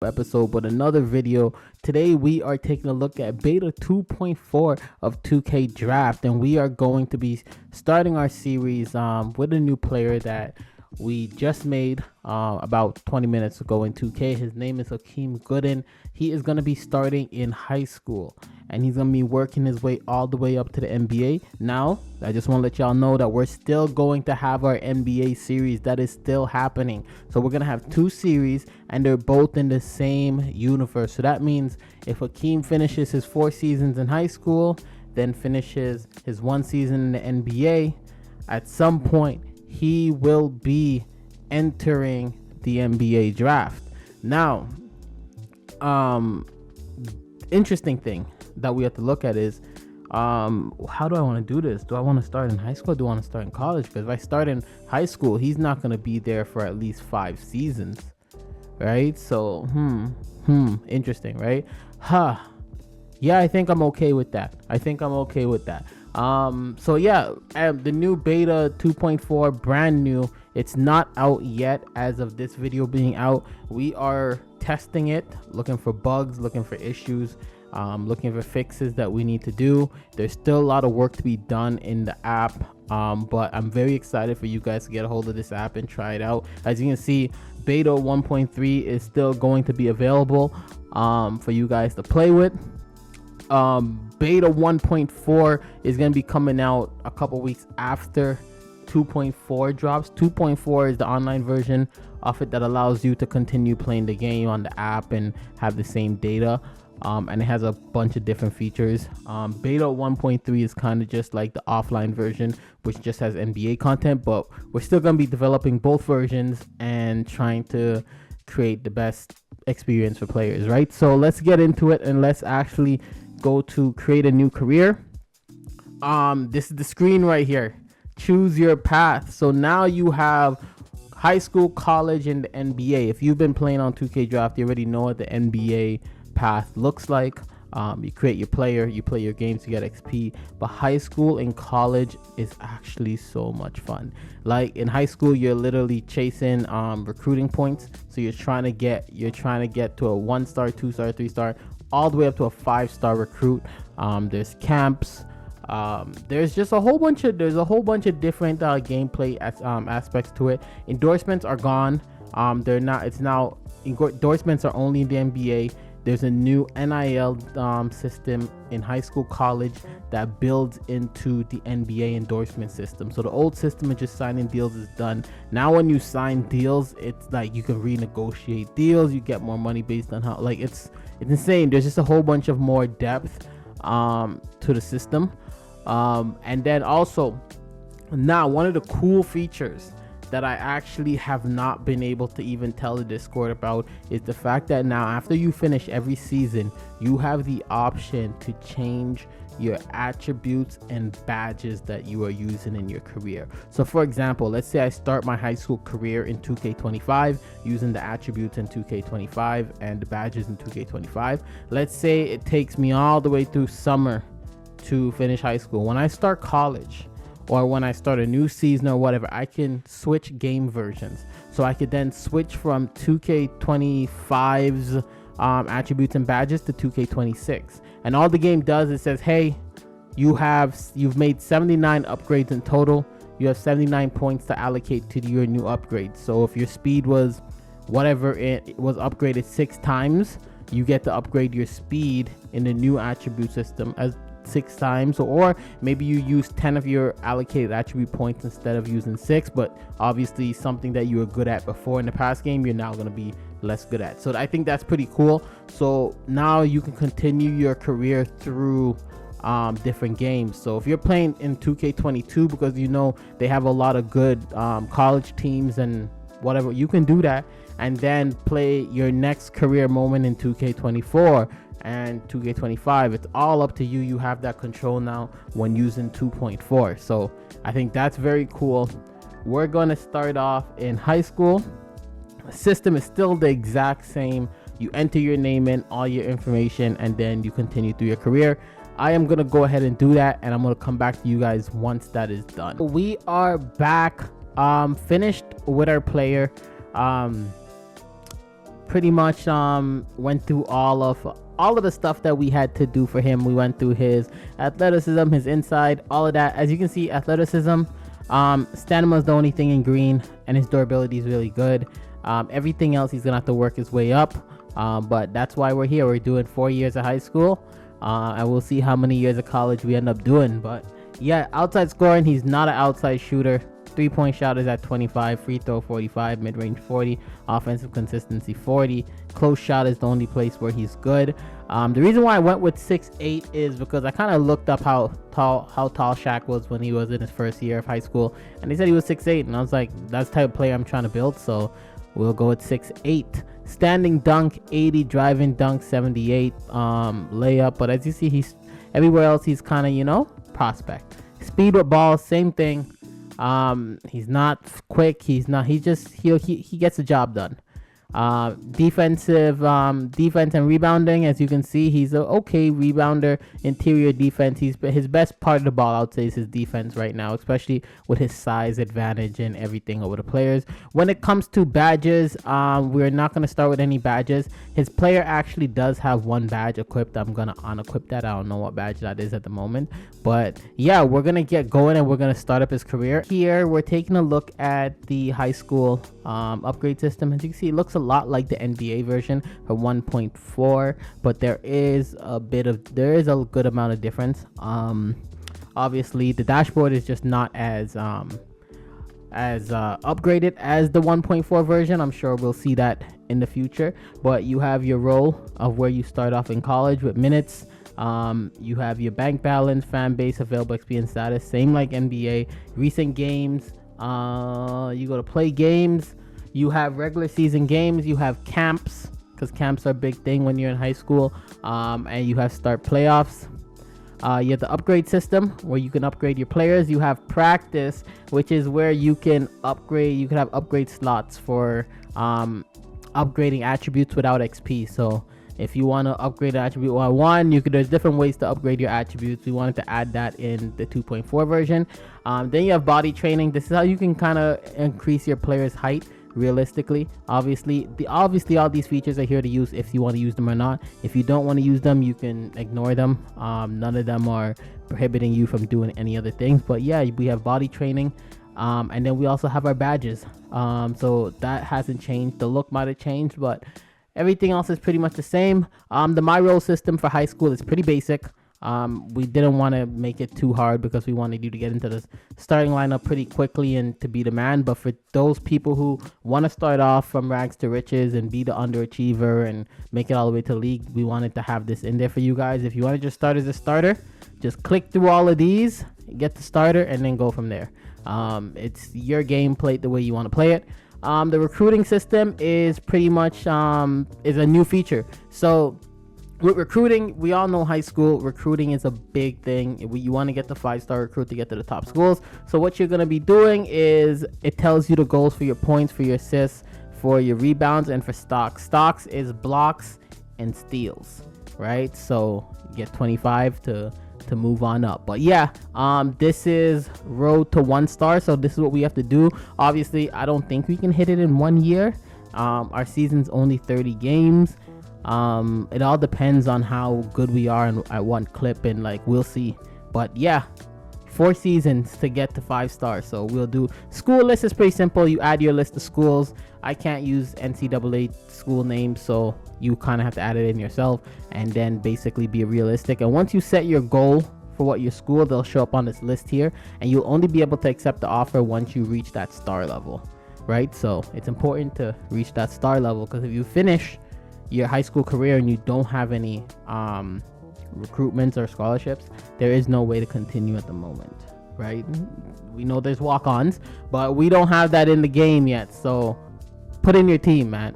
episode, but another video. Today we are taking a look at beta 2.4 of 2K Draft, and we are going to be starting our series with a new player that we just made about 20 minutes ago in 2K. His name is Hakeem Gooden. He is going to be starting in high school, and he's going to be working his way all the way up to the NBA. Now, I just want to let y'all know that we're still going to have our NBA series. That is still happening. So we're going to have two series, and they're both in the same universe. So that means if Hakeem finishes his 4 seasons in high school, then finishes his 1 season in the NBA, at some point, he will be entering the NBA draft. Now, interesting thing that we have to look at is how do I want to do this? Do I want to start in high school, or do I want to start in college? Because if I start in high school, he's not going to be there for at least 5 seasons, right? So interesting, right? Yeah, I think I'm okay with that. So yeah, the new beta 2.4, brand new. It's not out yet as of this video being out. We are testing it, looking for bugs, looking for issues, looking for fixes that we need to do. There's still a lot of work to be done in the app, but I'm very excited for you guys to get a hold of this app and try it out. As you can see, beta 1.3 is still going to be available for you guys to play with. Beta 1.4 is going to be coming out a couple weeks after 2.4 drops. 2.4 is the online version of it that allows you to continue playing the game on the app and have the same data, and it has a bunch of different features. Beta 1.3 is kind of just like the offline version, which just has NBA content, but we're still going to be developing both versions and trying to create the best experience for players, right? So let's get into it, and let's actually go to create a new career. This is the screen right here. Choose your path. So now you have high school, college, and the NBA. If you've been playing on 2K Draft, you already know what the NBA path looks like. You create your player, you play your games, you get XP. But high school and college is actually so much fun. Like in high school, you're literally chasing recruiting points. So you're trying to get to a 1-star, 2-star, 3-star, all the way up to a 5-star recruit. There's camps. There's just a whole bunch of different gameplay aspects to it. Endorsements are gone. Endorsements are only in the NBA. There's a new NIL system in high school, college that builds into the NBA endorsement system. So the old system of just signing deals is done. Now when you sign deals, it's like you can renegotiate deals. You get more money based on how, like, it's insane. There's just a whole bunch of more depth to the system. And then also, now one of the cool features that I actually have not been able to even tell the Discord about is the fact that now after you finish every season, you have the option to change your attributes and badges that you are using in your career. So for example, let's say I start my high school career in 2K25 using the attributes in 2K25 and the badges in 2K25. Let's say it takes me all the way through summer to finish high school. When I start college, or when I start a new season or whatever, I can switch game versions. So I could then switch from 2K25's attributes and badges to 2K26. And all the game does is says, hey, you've made 79 upgrades in total. You have 79 points to allocate to your new upgrades. So if your speed was whatever, it was upgraded 6 times, you get to upgrade your speed in the new attribute system as 6 times, or maybe you use 10 of your allocated attribute points instead of using 6, but obviously something that you were good at before in the past game, you're now going to be less good at. So I think that's pretty cool. So now you can continue your career through different games. So if you're playing in 2K22, because you know they have a lot of good college teams and whatever, you can do that and then play your next career moment in 2K24 and 2K25. It's all up to you. You have that control now when using 2.4. So I think that's very cool. We're going to start off in high school. The system is still the exact same. You enter your name in, all your information, and then you continue through your career. I am going to go ahead and do that, and I'm going to come back to you guys once that is done. We are back, finished with our player. pretty much went through all of the stuff that we had to do for him. We went through his athleticism, his inside, all of that. As you can see, athleticism, stamina is the only thing in green, and his durability is really good. Everything else he's gonna have to work his way up, but that's why we're here. We're doing 4 years of high school, and we'll see how many years of college we end up doing. But yeah, outside scoring, he's not an outside shooter. 3-point shot is at 25, free throw 45, mid-range 40, offensive consistency 40. Close shot is the only place where he's good. The reason why I went with 6'8" is because I kind of looked up how tall Shaq was when he was in his first year of high school, and they said he was 6'8", and I was like, that's the type of player I'm trying to build, so we'll go with 6'8". Standing dunk 80, driving dunk 78, layup. But as you see, he's everywhere else he's kind of, you know, prospect. Speed with ball, same thing. He's not quick. He gets the job done. Defense and rebounding, as you can see, he's a okay rebounder. Interior defense, his best part of the ball, I would say, is his defense right now, especially with his size advantage and everything over the players. When it comes to badges, we're not going to start with any badges. His player actually does have one badge equipped. I'm going to unequip that. I don't know what badge that is at the moment, but yeah, we're going to get going and we're going to start up his career. Here we're taking a look at the high school upgrade system. As you can see, it looks a lot like the NBA version for 1.4, but there is a good amount of difference. Obviously the dashboard is just not as upgraded as the 1.4 version. I'm sure we'll see that in the future, but you have your role of where you start off in college with minutes. You have your bank balance, fan base, available experience status, same like NBA. Recent games, you go to play games. You have regular season games. You have camps, because camps are a big thing when you're in high school. And you have start playoffs. You have the upgrade system where you can upgrade your players. You have practice, which is where you can upgrade. You can have upgrade slots for upgrading attributes without XP. So if you want to upgrade an attribute there's different ways to upgrade your attributes. We wanted to add that in the 2.4 version. Then you have body training. This is how you can kind of increase your player's height realistically. Obviously all these features are here to use if you want to use them or not. If you don't want to use them, you can ignore them. None of them are prohibiting you from doing any other things. But yeah, we have body training, and then we also have our badges. So that hasn't changed. The look might have changed, but everything else is pretty much the same. The my role system for high school is pretty basic. We didn't want to make it too hard because we wanted you to get into the starting lineup pretty quickly and to be the man. But for those people who want to start off from rags to riches and be the underachiever and make it all the way to league, we wanted to have this in there for you guys. If you want to just start as a starter, just click through all of these, get the starter, and then go from there. It's your game, play it the way you want to play it. The recruiting system is pretty much is a new feature. So with recruiting, we all know high school recruiting is a big thing. You want to get the 5-star recruit to get to the top schools. So what you're going to be doing is it tells you the goals for your points, for your assists, for your rebounds, and for stocks. Stocks is blocks and steals, right? So you get 25 to move on up. But yeah, this is road to 1 star. So this is what we have to do. Obviously, I don't think we can hit it in 1 year. Our season's only 30 games. It all depends on how good we are and at one clip, and like we'll see. But yeah, 4 seasons to get to 5 stars. So we'll do school list is pretty simple. You add your list of schools. I can't use NCAA school names, so you kind of have to add it in yourself and then basically be realistic. And once you set your goal for what your school, they'll show up on this list here, and you'll only be able to accept the offer once you reach that star level, right? So it's important to reach that star level, because if you finish your high school career and you don't have any recruitments or scholarships, there is no way to continue at the moment, right? We know there's walk-ons, but we don't have that in the game yet, so put in your team, man.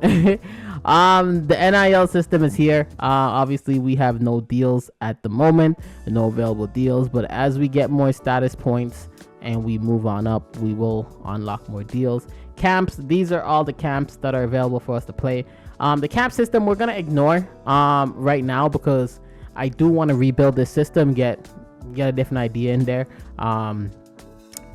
The NIL system is here. Obviously we have no deals at the moment, no available deals, but as we get more status points and we move on up, we will unlock more deals. Camps, these are all the camps that are available for us to play. The camp system we're gonna ignore right now, because I do want to rebuild this system, get a different idea in there.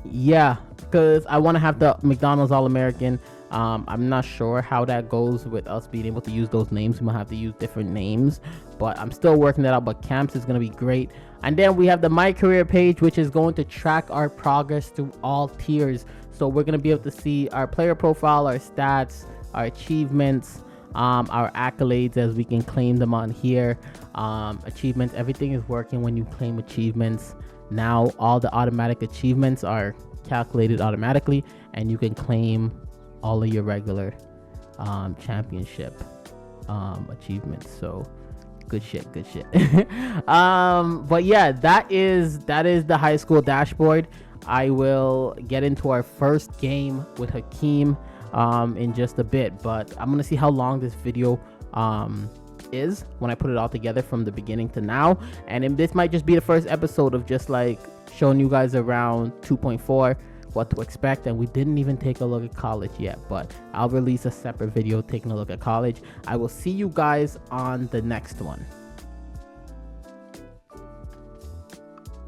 Yeah, because I want to have the McDonald's All-American I'm not sure how that goes with us being able to use those names. We might have to use different names, but I'm still working that out. But camps is going to be great. And then we have the My Career page, which is going to track our progress through all tiers. So we're going to be able to see our player profile, our stats, our achievements, our accolades, as we can claim them on here. Achievements, everything is working when you claim achievements. Now all the automatic achievements are calculated automatically, and you can claim all of your regular championship achievements. So good shit. But yeah, that is the high school dashboard. I will get into our first game with Hakeem in just a bit, but I'm gonna see how long this video is when I put it all together from the beginning to now. And this might just be the first episode of just like showing you guys around 2.4 what to expect. And we didn't even take a look at college yet, but I'll release a separate video taking a look at college. I will see you guys on the next one.